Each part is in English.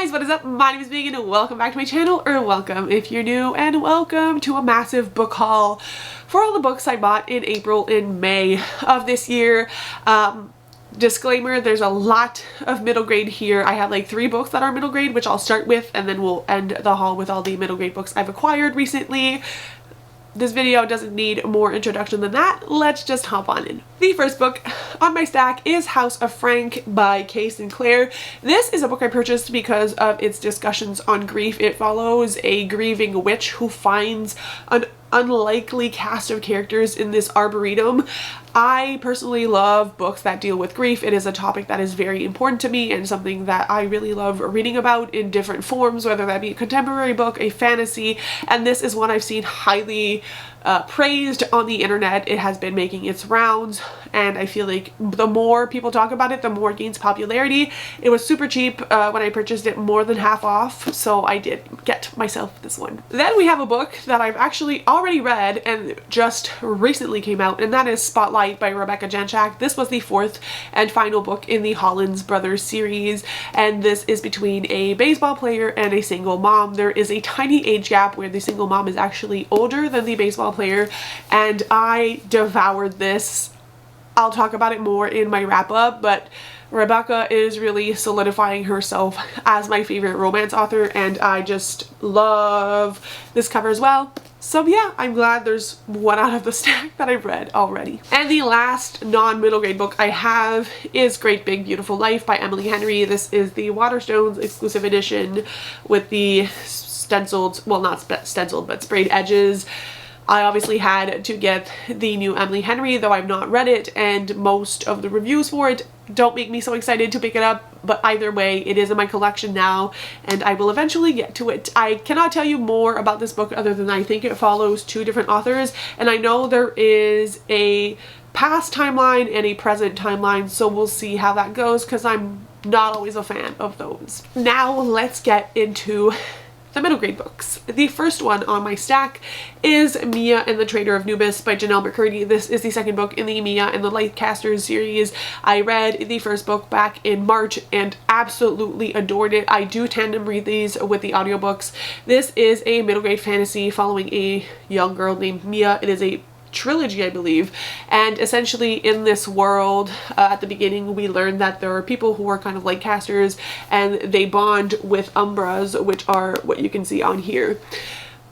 guys, what is up? My name is Megan and welcome back to my channel, or welcome if you're new, and welcome to a massive book haul for all the books I bought in April and May of this year. Disclaimer, there's a lot of middle grade here. I have like 3 books that are middle grade, which I'll start with, and then we'll end the haul with all the middle grade books I've acquired recently. This video doesn't need more introduction than that. Let's just hop on in. The first book on my stack is House of Frank by Kay Sinclair. This is a book I purchased because of its discussions on grief. It follows a grieving witch who finds an unlikely cast of characters in this arboretum. I personally love books that deal with grief. It is a topic that is very important to me and something that I really love reading about in different forms, whether that be a contemporary book, a fantasy, and this is one I've seen highly praised on the internet. It has been making its rounds, and I feel like the more people talk about it, the more it gains popularity. It was super cheap when I purchased it, more than half off, so I did get myself this one. Then we have a book that I've actually already read and just recently came out, and that is Spotlight by Rebecca Janchak. This was the 4th and final book in the Hollins Brothers series, and this is between a baseball player and a single mom. There is a tiny age gap where the single mom is actually older than the baseball player, and I devoured this. I'll talk about it more in my wrap up, but Rebecca is really solidifying herself as my favorite romance author, and I just love this cover as well. So yeah, I'm glad there's one out of the stack that I've read already. And the last non-middle grade book I have is Great Big Beautiful Life by Emily Henry. This is the Waterstones exclusive edition with the stenciled, well, not stenciled, but sprayed edges. I obviously had to get the new Emily Henry, though I've not read it, and most of the reviews for it don't make me so excited to pick it up, but either way, it is in my collection now, and I will eventually get to it. I cannot tell you more about this book other than I think it follows 2 different authors, and I know there is a past timeline and a present timeline, so we'll see how that goes, because I'm not always a fan of those. Now let's get into the middle grade books. The first one on my stack is Mia and the Traitor of Nubis by Janelle McCurdy. This is the second book in the Mia and the Lightcasters series. I read the first book back in March and absolutely adored it. I do tandem read these with the audiobooks. This is a middle grade fantasy following a young girl named Mia. It is a trilogy, I believe, and essentially in this world, at the beginning we learn that there are people who are kind of like casters, and they bond with umbras, which are what you can see on here.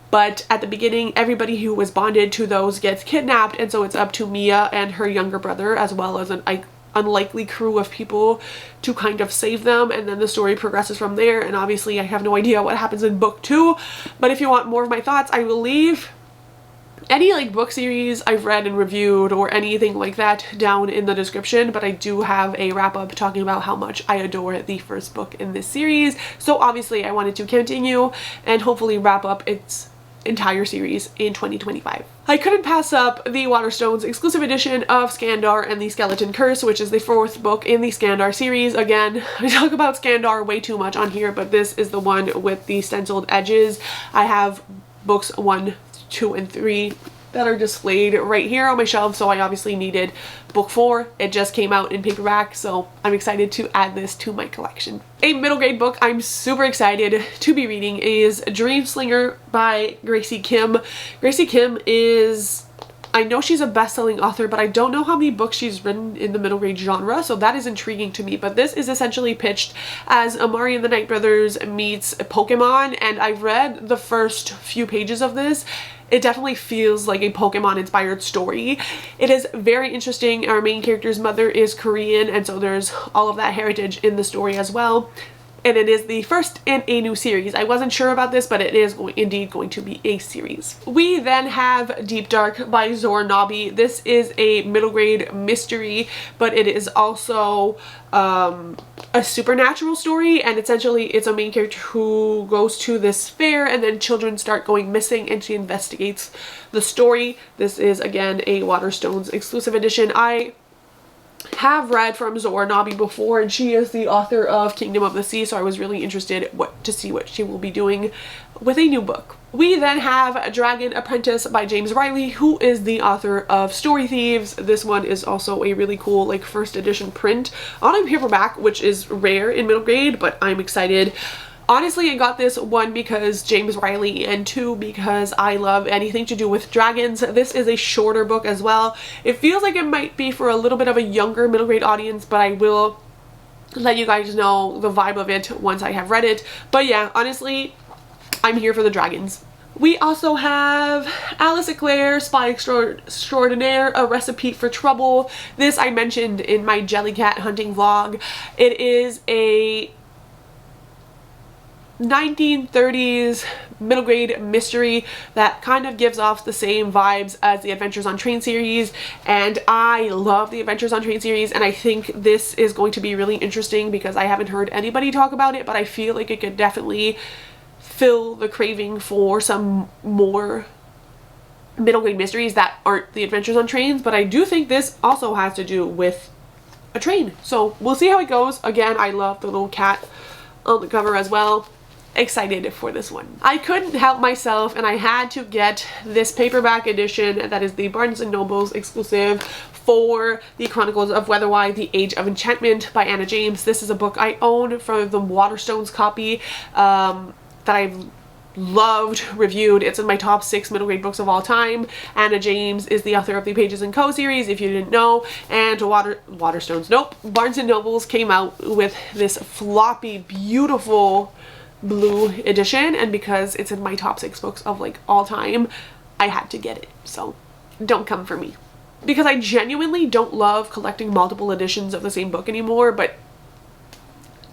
But at the beginning, everybody who was bonded to those gets kidnapped, and so it's up to Mia and her younger brother, as well as an unlikely crew of people, to kind of save them, and then the story progresses from there. And obviously I have no idea what happens in book 2, but if you want more of my thoughts, I will leave any like book series I've read and reviewed or anything like that down in the description, but I do have a wrap up talking about how much I adore the first book in this series. So obviously I wanted to continue and hopefully wrap up its entire series in 2025. I couldn't pass up the Waterstones exclusive edition of Skandar and the Skeleton Curse, which is the 4th book in the Skandar series. Again, I talk about Skandar way too much on here, but this is the one with the stenciled edges. I have books 1, 2, and 3 that are displayed right here on my shelf, so I obviously needed book 4. It just came out in paperback, so I'm excited to add this to my collection. A middle grade book I'm super excited to be reading is Dreamslinger by Gracie Kim. Gracie Kim is, I know she's a best-selling author, but I don't know how many books she's written in the middle grade genre, so that is intriguing to me. But this is essentially pitched as Amari and the Night Brothers meets Pokemon, and I've read the first few pages of this. It definitely feels like a Pokemon-inspired story. It is very interesting. Our main character's mother is Korean, and so there's all of that heritage in the story as well. And it is the first in a new series. I wasn't sure about this, but it is indeed going to be a series. We then have Deep Dark by Zora Nabi. This is a middle grade mystery, but it is also a supernatural story, and essentially it's a main character who goes to this fair and then children start going missing, and she investigates the story. This is again a Waterstones exclusive edition. I have read from Zora Nabi before, and she is the author of Kingdom of the Sea, so I was really interested to see what she will be doing with a new book. We then have Dragon Apprentice by James Riley, who is the author of Story Thieves. This one is also a really cool like first edition print on a paperback, which is rare in middle grade, but I'm excited. Honestly, I got this, one, because James Riley, and two, because I love anything to do with dragons. This is a shorter book as well. It feels like it might be for a little bit of a younger middle grade audience, but I will let you guys know the vibe of it once I have read it. But yeah, honestly, I'm here for the dragons. We also have Alice Eclair, Spy Extraordinaire, A Recipe for Trouble. This I mentioned in my Jellycat hunting vlog. It is a 1930s middle grade mystery that kind of gives off the same vibes as the Adventures on Train series, and I love the Adventures on Train series, and I think this is going to be really interesting because I haven't heard anybody talk about it, but I feel like it could definitely fill the craving for some more middle grade mysteries that aren't the Adventures on Trains. But I do think this also has to do with a train, so we'll see how it goes. Again, I love the little cat on the cover as well. Excited for this one. I couldn't help myself and I had to get this paperback edition that is the Barnes & Noble's exclusive for the Chronicles of Weatherwhy, The Age of Enchantment by Anna James. This is a book I own from the Waterstones copy that I've loved, reviewed. It's in my top 6 middle grade books of all time. Anna James is the author of the Pages & Co series, if you didn't know, and Waterstones, nope, Barnes & Noble's came out with this floppy, beautiful blue edition, and because it's in my top 6 books of like all time, I had to get it, so don't come for me. Because I genuinely don't love collecting multiple editions of the same book anymore, but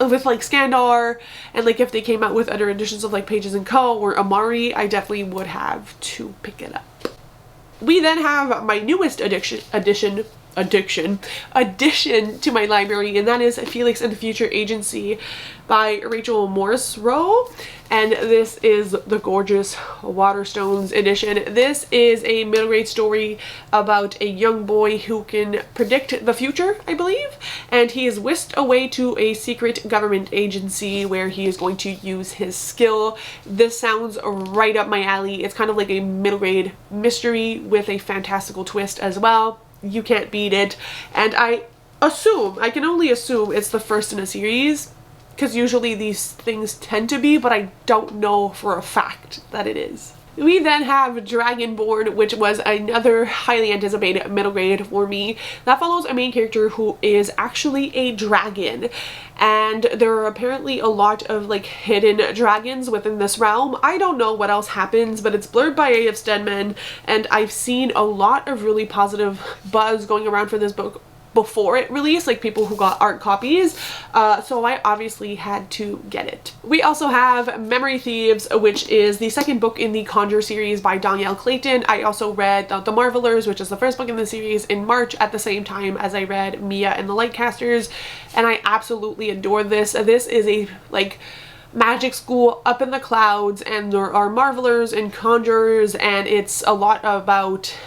with like Skandar, and like if they came out with other editions of like Pages & Co or Amari, I definitely would have to pick it up. We then have my newest addition to my library, and that is Felix and the Future Agency by Rachel Morrisroe, and this is the gorgeous Waterstones edition. This is a middle grade story about a young boy who can predict the future, I believe, and he is whisked away to a secret government agency where he is going to use his skill. This sounds right up my alley. It's kind of like a middle grade mystery with a fantastical twist as well. You can't beat it, and I can only assume it's the first in a series, because usually these things tend to be, but I don't know for a fact that it is. We then have Dragonborn, which was another highly anticipated middle grade for me. That follows a main character who is actually a dragon, and there are apparently a lot of like hidden dragons within this realm. I don't know what else happens, but it's blurred by A.F. Stedman, and I've seen a lot of really positive buzz going around for this book before it released, like people who got art copies, so I obviously had to get it. We also have Memory Thieves, which is the second book in the Conjure series by Danielle Clayton. I also read The Marvelers, which is the first book in the series, in March at the same time as I read Mia and the Lightcasters, and I absolutely adore this. This is a like magic school up in the clouds, and there are marvelers and conjurers, and it's a lot about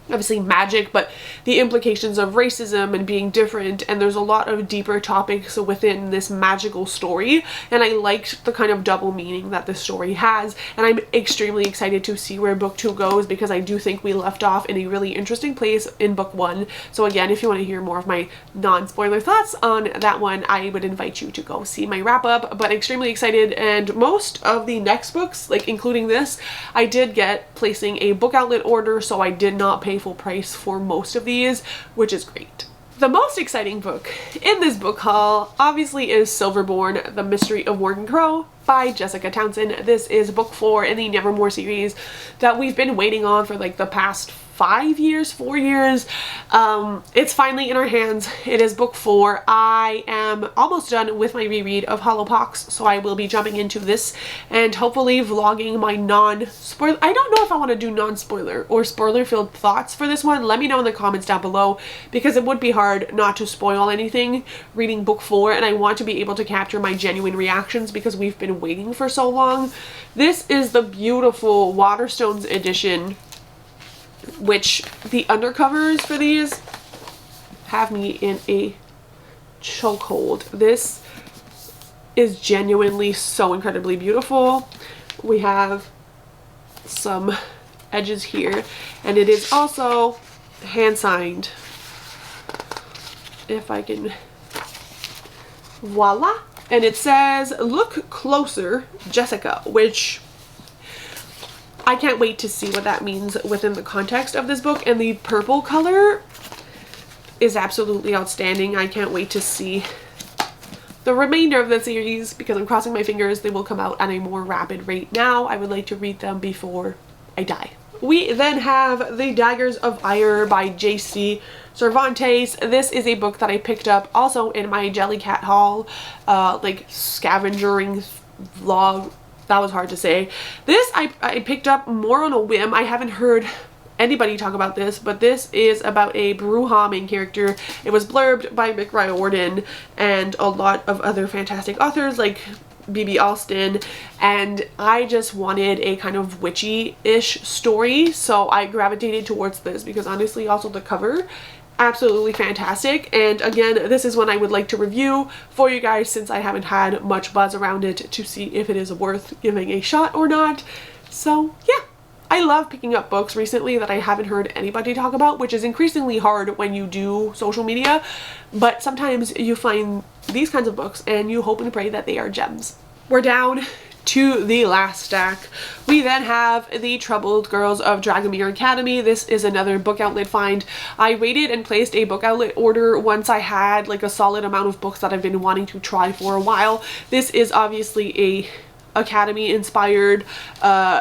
obviously magic, but the implications of racism and being different, and there's a lot of deeper topics within this magical story, and I liked the kind of double meaning that this story has, and I'm extremely excited to see where book 2 goes, because I do think we left off in a really interesting place in book 1. So again, if you want to hear more of my non-spoiler thoughts on that one, I would invite you to go see my wrap-up, but extremely excited. And most of the next books, like including this, I did get placing a book outlet order, so I did not pay full price for most of these, which is great. The most exciting book in this book haul obviously is Silverborn, The Mystery of Morgan Crow by Jessica Townsend. This is book 4 in the Nevermore series that we've been waiting on for like the past 4 years. It's finally in our hands. It is book 4. I am almost done with my reread of Hollowpox, so I will be jumping into this and hopefully vlogging my non-spoiler. I don't know if I want to do non-spoiler or spoiler-filled thoughts for this one. Let me know in the comments down below, because it would be hard not to spoil anything reading book 4, and I want to be able to capture my genuine reactions because we've been waiting for so long. This is the beautiful Waterstones edition, which the undercovers for these have me in a chokehold. This is genuinely so incredibly beautiful. We have some edges here, and it is also hand signed. If I can, voila, and it says, "Look closer, Jessica," which I can't wait to see what that means within the context of this book. And the purple color is absolutely outstanding. I can't wait to see the remainder of the series because I'm crossing my fingers they will come out at a more rapid rate now. I would like to read them before I die. We then have The Daggers of Ire by J.C. Cervantes. This is a book that I picked up also in my Jellycat haul, like scavengering vlog. That was hard to say. This I picked up more on a whim. I haven't heard anybody talk about this, but this is about a Bruja main character. It was blurbed by Mick Riordan and a lot of other fantastic authors like B.B. Alston, and I just wanted a kind of witchy-ish story, so I gravitated towards this because honestly also the cover, absolutely fantastic. And again, this is one I would like to review for you guys since I haven't had much buzz around it to see if it is worth giving a shot or not. So yeah, I love picking up books recently that I haven't heard anybody talk about, which is increasingly hard when you do social media, but sometimes you find these kinds of books and you hope and pray that they are gems. We're down to the last stack. We then have The Troubled Girls of Dragomir Academy. This is another book outlet find. I waited and placed a book outlet order once I had like a solid amount of books that I've been wanting to try for a while. This is obviously a Academy inspired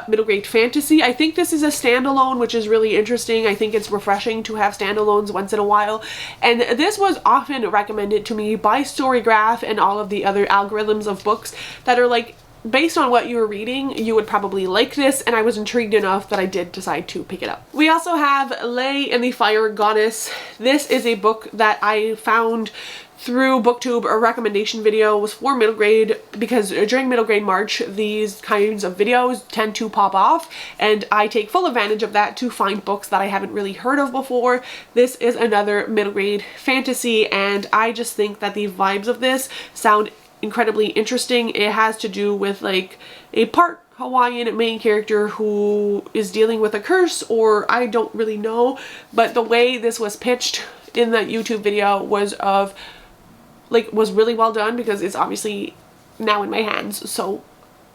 middle grade fantasy. I think this is a standalone, which is really interesting. I think it's refreshing to have standalones once in a while, and this was often recommended to me by Storygraph and all of the other algorithms of books that are like, based on what you were reading, you would probably like this, and I was intrigued enough that I did decide to pick it up. We also have Lay and the Fire Goddess. This is a book that I found through BookTube. A recommendation video was for middle grade because during middle grade March these kinds of videos tend to pop off, and I take full advantage of that to find books that I haven't really heard of before. This is another middle grade fantasy, and I just think that the vibes of this sound incredibly interesting. It has to do with like a part Hawaiian main character who is dealing with a curse, or I don't really know, but the way this was pitched in the YouTube video was really well done because it's obviously now in my hands, so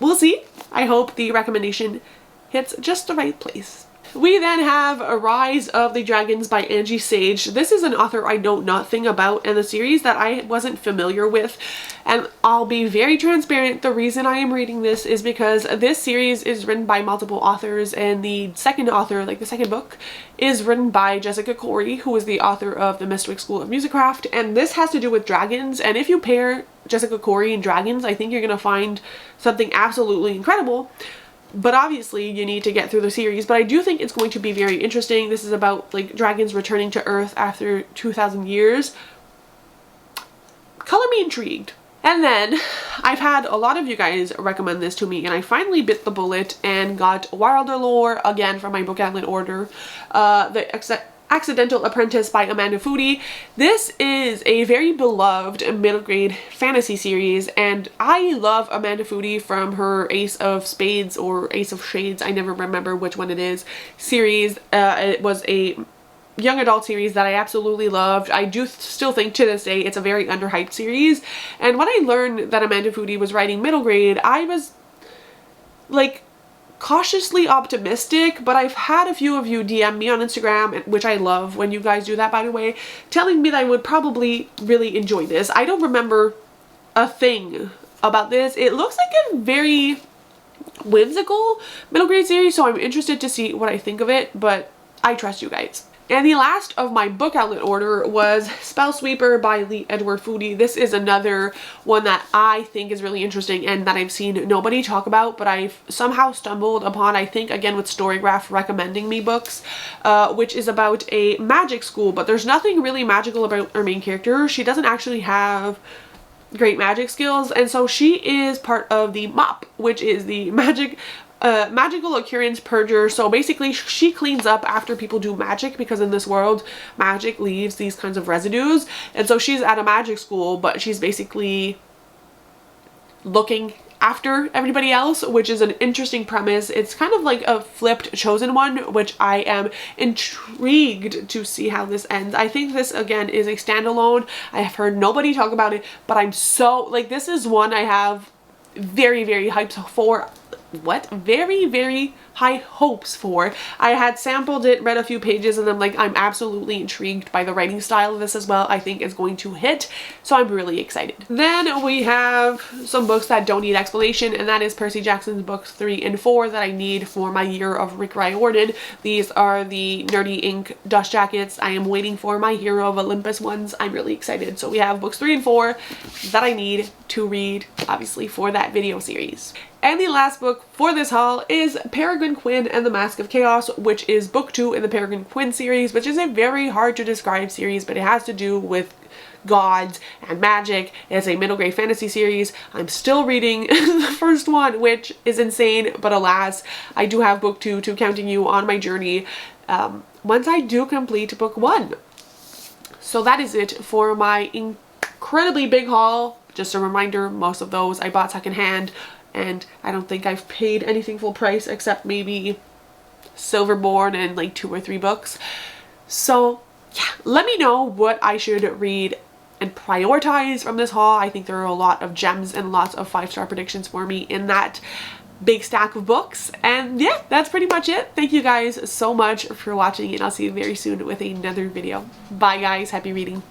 we'll see. I hope the recommendation hits just the right place. We then have Rise of the Dragons by Angie Sage. This is an author I know nothing about and a series that I wasn't familiar with, and I'll be very transparent. The reason I am reading this is because this series is written by multiple authors, and the second author, like the second book, is written by Jessica Corey, who is the author of the Mistwick School of Musicraft, and this has to do with dragons, and if you pair Jessica Corey and dragons, I think you're gonna find something absolutely incredible. But obviously you need to get through the series, but I do think it's going to be very interesting. This is about like dragons returning to Earth after 2,000 years. Color me intrigued. And then I've had a lot of you guys recommend this to me, and I finally bit the bullet and got Wilder Lore again from my book outlet order. The Accidental Apprentice by Amanda Foody. This is a very beloved middle grade fantasy series, and I love Amanda Foody from her Ace of Spades or Ace of Shades, I never remember which one it is, series. It was a young adult series that I absolutely loved. I do still think to this day it's a very underhyped series, and when I learned that Amanda Foody was writing middle grade, I was like cautiously optimistic, but I've had a few of you DM me on Instagram, which I love when you guys do that, by the way, telling me that I would probably really enjoy this. I don't remember a thing about this. It looks like a very whimsical middle grade series, so I'm interested to see what I think of it, but I trust you guys. And the last of my book outlet order was Spellsweeper by Lee Edward Foody. This is another one that I think is really interesting and that I've seen nobody talk about, but I've somehow stumbled upon, I think again with Storygraph recommending me books, which is about a magic school, but there's nothing really magical about our main character. She doesn't actually have great magic skills, and so she is part of the MOP, which is the Magical Occurrence Purger. So basically she cleans up after people do magic, because in this world magic leaves these kinds of residues, and so she's at a magic school, but she's basically looking after everybody else, which is an interesting premise. It's kind of like a flipped Chosen one, which I am intrigued to see how this ends. I think this again is a standalone. I have heard nobody talk about it, but I'm so like, this is one I have very, very hyped for. Very, very high hopes for. I had sampled it, read a few pages, and I'm like, I'm absolutely intrigued by the writing style of this as well. I think it's going to hit, so I'm really excited. Then we have some books that don't need explanation, and that is Percy Jackson's books 3 and 4 that I need for my year of Rick Riordan. These are the Nerdy Ink dust jackets. I am waiting for my Hero of Olympus ones. I'm really excited. So we have books 3 and 4 that I need to read, obviously, for that video series. And the last book for this haul is Peregrine Quinn and the Mask of Chaos, which is book 2 in the Peregrine Quinn series, which is a very hard to describe series, but it has to do with gods and magic. It's a middle grade fantasy series. I'm still reading the first one, which is insane, but alas, I do have book 2 to Counting You on my journey once I do complete book 1. So that is it for my incredibly big haul. Just a reminder, most of those I bought secondhand, and I don't think I've paid anything full price except maybe Silverborn and like 2 or 3 books. So yeah, let me know what I should read and prioritize from this haul. I think there are a lot of gems and lots of 5-star predictions for me in that big stack of books. And yeah, that's pretty much it. Thank you guys so much for watching, and I'll see you very soon with another video. Bye guys, happy reading.